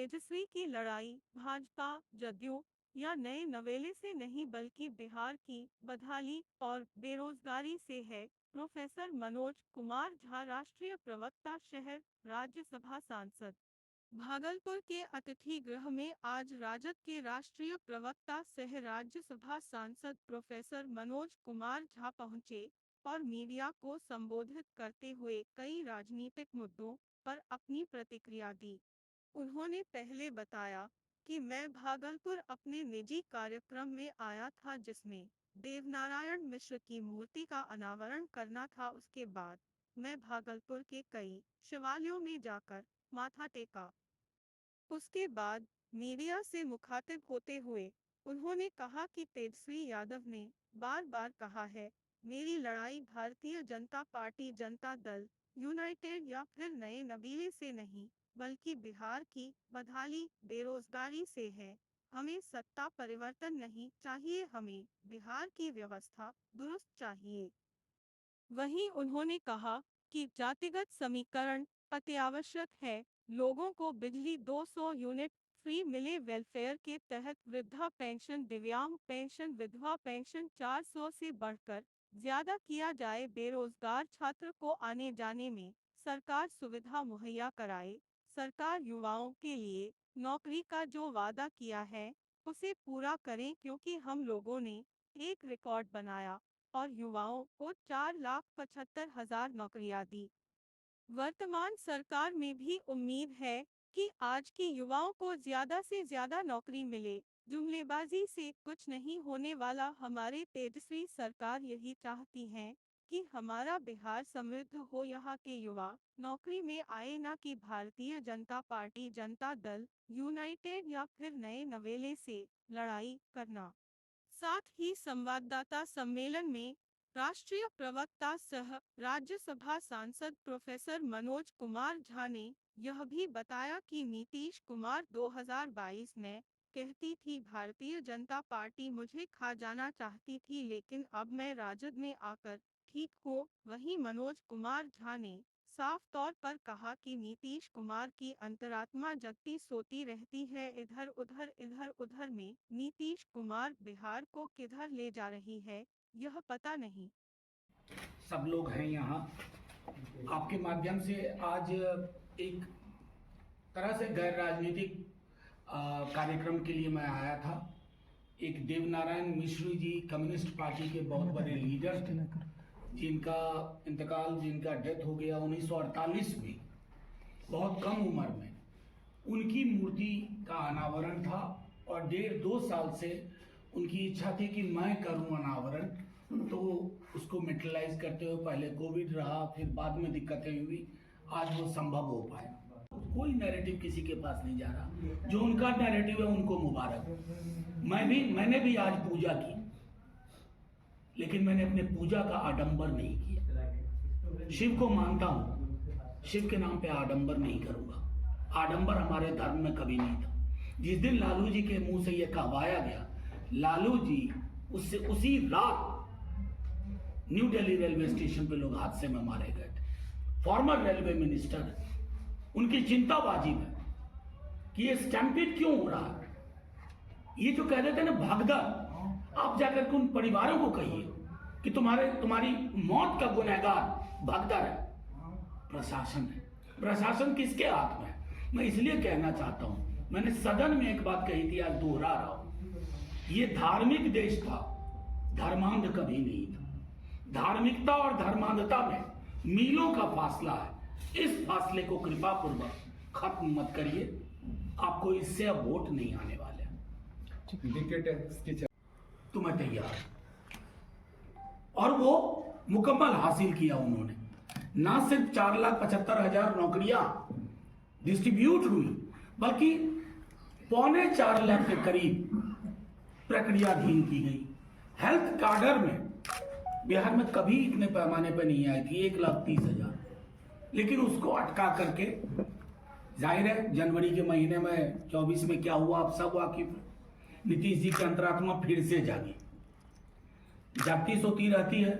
तेजस्वी की लड़ाई भाजपा, जदयू या नए नवेले से नहीं बल्कि बिहार की बदहाली और बेरोजगारी से है। प्रोफेसर मनोज कुमार झा, राष्ट्रीय प्रवक्ता, शहर राज्यसभा सांसद। भागलपुर के अतिथि गृह में आज राजद के राष्ट्रीय प्रवक्ता सह राज्यसभा सांसद प्रोफेसर मनोज कुमार झा पहुंचे और मीडिया को संबोधित करते हुए कई राजनीतिक मुद्दों पर अपनी प्रतिक्रिया दी। उन्होंने पहले बताया कि मैं भागलपुर अपने निजी कार्यक्रम में आया था जिसमें देवनारायण मिश्र की मूर्ति का अनावरण करना था। उसके बाद मैं भागलपुर के कई शिवालयों में जाकर माथा टेका। उसके बाद मीडिया से मुखातिब होते हुए उन्होंने कहा कि तेजस्वी यादव ने बार बार कहा है, मेरी लड़ाई भारतीय जनता पार्टी, जनता दल यूनाइटेड या फिर नए नवीले से नहीं बल्कि बिहार की बदहाली, बेरोजगारी से है। हमें सत्ता परिवर्तन नहीं चाहिए, हमें बिहार की व्यवस्था दुरुस्त चाहिए। वहीं उन्होंने कहा कि जातिगत समीकरण अत्यावश्यक है। लोगों को बिजली 200 यूनिट फ्री मिले, वेलफेयर के तहत वृद्धा पेंशन, दिव्यांग पेंशन, विधवा पेंशन 400 से बढ़कर ज्यादा किया जाए। बेरोजगार छात्र को आने जाने में सरकार सुविधा मुहैया कराए। सरकार युवाओं के लिए नौकरी का जो वादा किया है उसे पूरा करें, क्योंकि हम लोगों ने एक रिकॉर्ड बनाया और युवाओं को 4,75,000 नौकरियां दी। वर्तमान सरकार में भी उम्मीद है कि आज के युवाओं को ज्यादा से ज्यादा नौकरी मिले। जुमलेबाजी से कुछ नहीं होने वाला। हमारे तेजस्वी सरकार यही चाहती है कि हमारा बिहार समृद्ध हो, यहाँ के युवा नौकरी में आए, ना कि भारतीय जनता पार्टी, जनता दल यूनाइटेड या फिर नए नवेले से लड़ाई करना। साथ ही संवाददाता सम्मेलन में राष्ट्रीय प्रवक्ता सह राज्यसभा सांसद प्रोफेसर मनोज कुमार झा ने यह भी बताया कि नीतीश कुमार 2022 में कहती थी भारतीय जनता पार्टी मुझे खा जाना चाहती थी, लेकिन अब मैं राजद में आकर ठीक हूँ। वहीं मनोज कुमार झा ने साफ तौर पर कहा कि नीतीश कुमार की अंतरात्मा जगती सोती रहती है, इधर उधर में। नीतीश कुमार बिहार को किधर ले जा रही है यह पता नहीं। सब लोग हैं यहाँ आपके माध्यम से आज एक तरह से गैर राजनीतिक कार्यक्रम के लिए मैं आया था। एक देवनारायण मिश्र जी कम्युनिस्ट पार्टी के बहुत बड़े लीडर थे, जिनका इंतकाल, जिनका डेथ हो गया 1948 में, बहुत कम उम्र में। उनकी मूर्ति का अनावरण था और 1.5-2 साल से उनकी इच्छा थी कि मैं करूं अनावरण, तो उसको मेटलाइज करते हुए पहले कोविड रहा, फिर बाद में दिक्कतें हुई, आज वो संभव हो पाया। कोई नैरेटिव किसी के पास नहीं जा रहा, जो उनका नैरेटिव है उनको मुबारक। मैंने भी आज पूजा की, लेकिन मैंने अपने पूजा का आडंबर नहीं किया। शिव को मानता हूं, शिव के नाम पे आडंबर नहीं करूंगा। आडंबर हमारे धर्म में कभी नहीं था। जिस दिन लालू जी के मुंह से यह कहवाया गया, लालू जी उससे उसी रात न्यू दिल्ली रेलवे स्टेशन पे लोग हादसे में मारे गए थे। फॉर्मर रेलवे मिनिस्टर, उनकी चिंता वाजिब है कि ये स्टैम्पिड क्यों हो रहा है। ये जो कह देते हैं ना भगदड़, आप जाकर के उन परिवारों को कहिए कि तुम्हारी मौत का गुनहगार भगदड़ है, प्रशासन है। प्रशासन किसके हाथ में है? मैं इसलिए कहना चाहता हूं, मैंने सदन में एक बात कही थी, आज दोहरा रहा हूं। ये धार्मिक देश था, धर्मांध कभी नहीं था। धार्मिकता और धर्मांधता में मीलों का फासला है। इस फासले को कृपा पूर्वक खत्म मत करिए, आपको इससे अब वोट नहीं आने वाले। तो मैं तैयार, और वो मुकम्मल हासिल किया उन्होंने। ना सिर्फ 4,75,000 नौकरियां डिस्ट्रीब्यूट हुई, बल्कि 3.25 लाख के करीब प्रक्रियाधीन की गई। हेल्थ कार्डर में बिहार में कभी इतने पैमाने पर नहीं आई थी, 1,30,000, लेकिन उसको अटका करके, जाहिर है जनवरी के महीने में 24 में क्या हुआ आप सब वाकिफ। नीतीश जी की अंतरात्मा फिर से जागी, जागती सोती रहती है।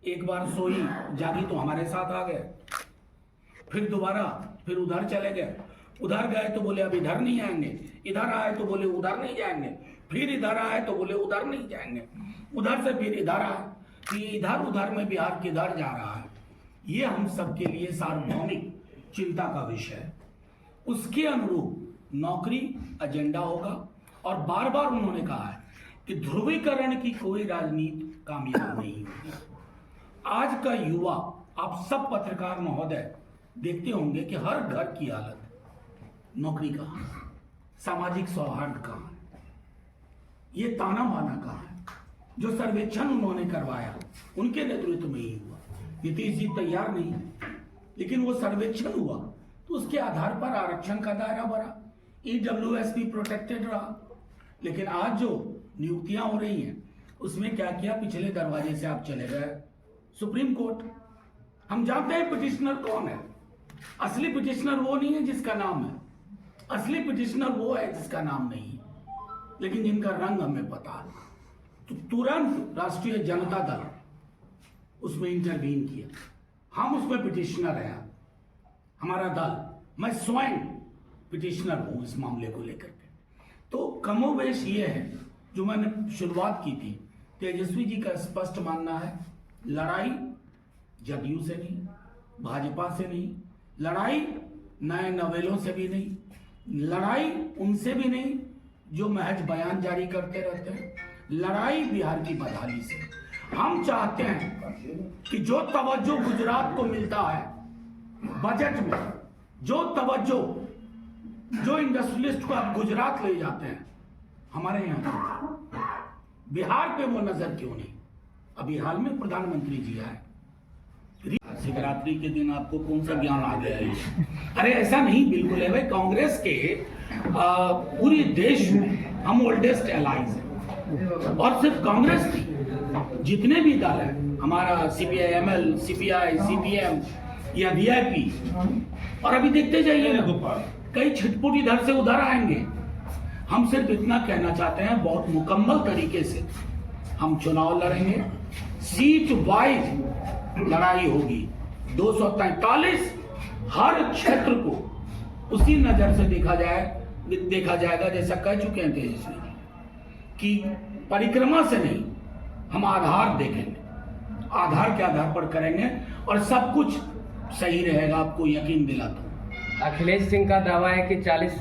एक बार सोई जागी तो हमारे साथ आ गए, फिर दोबारा फिर उधर चले गए। उधर गए तो बोले अब इधर नहीं आएंगे, इधर आए तो बोले उधर नहीं जाएंगे, फिर इधर आए तो बोले उधर नहीं जाएंगे, उधर से फिर इधर आए, तो ये इधर उधर में बिहार किधर जा रहा है, ये हम सबके लिए सार्वभौमिक चिंता का विषय है। उसके अनुरूप नौकरी एजेंडा होगा। और बार बार उन्होंने कहा है कि ध्रुवीकरण की कोई राजनीति कामयाब नहीं होगी। आज का युवा, आप सब पत्रकार महोदय देखते होंगे कि हर घर की हालत, नौकरी कहाँ है, सामाजिक सौहार्द कहाँ है, ये ताना बाना कहाँ है। जो सर्वेक्षण उन्होंने करवाया उनके नेतृत्व में ही हुआ, नीतीश जी तैयार नहीं है, लेकिन वो सर्वेक्षण हुआ तो उसके आधार पर आरक्षण का दायरा बढ़ा, ईडब्ल्यूएस भी प्रोटेक्टेड रहा। लेकिन आज जो नियुक्तियां हो रही हैं उसमें क्या किया, पिछले दरवाजे से आप चले गए सुप्रीम कोर्ट। हम जानते हैं पिटिशनर कौन है। असली पिटिशनर वो नहीं है जिसका नाम है, असली पिटिशनर वो है जिसका नाम नहीं है, लेकिन जिनका रंग हमें पता है। तो तुरंत राष्ट्रीय जनता दल उसमें इंटरवीन किया। हम उसमें पिटिशनर हैं, हमारा दल, मैं स्वयं पिटिशनर हूं इस मामले को लेकर के। तो कमोवेश ये है जो मैंने शुरुआत की थी, तेजस्वी जी का स्पष्ट मानना है लड़ाई जदयू से नहीं, भाजपा से नहीं, लड़ाई नए नवेलों से भी नहीं, लड़ाई उनसे भी नहीं जो महज बयान जारी करते रहते हैं, लड़ाई बिहार की बदहाली से। हम चाहते हैं कि जो तवज्जो गुजरात को मिलता है बजट में, जो तवज्जो जो इंडस्ट्रियलिस्ट को आप गुजरात ले जाते हैं, हमारे यहाँ बिहार पे वो नजर क्यों नहीं। अभी हाल में प्रधानमंत्री जी आए, शिवरात्रि के दिन आपको कौन सा ज्ञान आ गया है? अरे ऐसा नहीं बिल्कुल है भाई। कांग्रेस के पूरे देश में हम ओल्डेस्ट एलाइज हैं, और सिर्फ कांग्रेस नहीं, जितने भी दल हैं, हमारा CPI-ML, CPI, CPM या VIP, और अभी देखते जाइए कई छिटपुट इधर से उधर आएंगे। हम सिर्फ इतना कहना चाहते हैं, बहुत मुकम्मल तरीके से हम चुनाव लड़ेंगे, सीट वाइज लड़ाई होगी। 243 हर क्षेत्र को उसी नजर से देखा जाएगा जैसा कह चुके हैं तेजस्वी कि परिक्रमा से नहीं, हम आधार देखेंगे, आधार के आधार पर करेंगे और सब कुछ सही रहेगा, आपको यकीन दिलाता हूं। अखिलेश सिंह का दावा है कि 40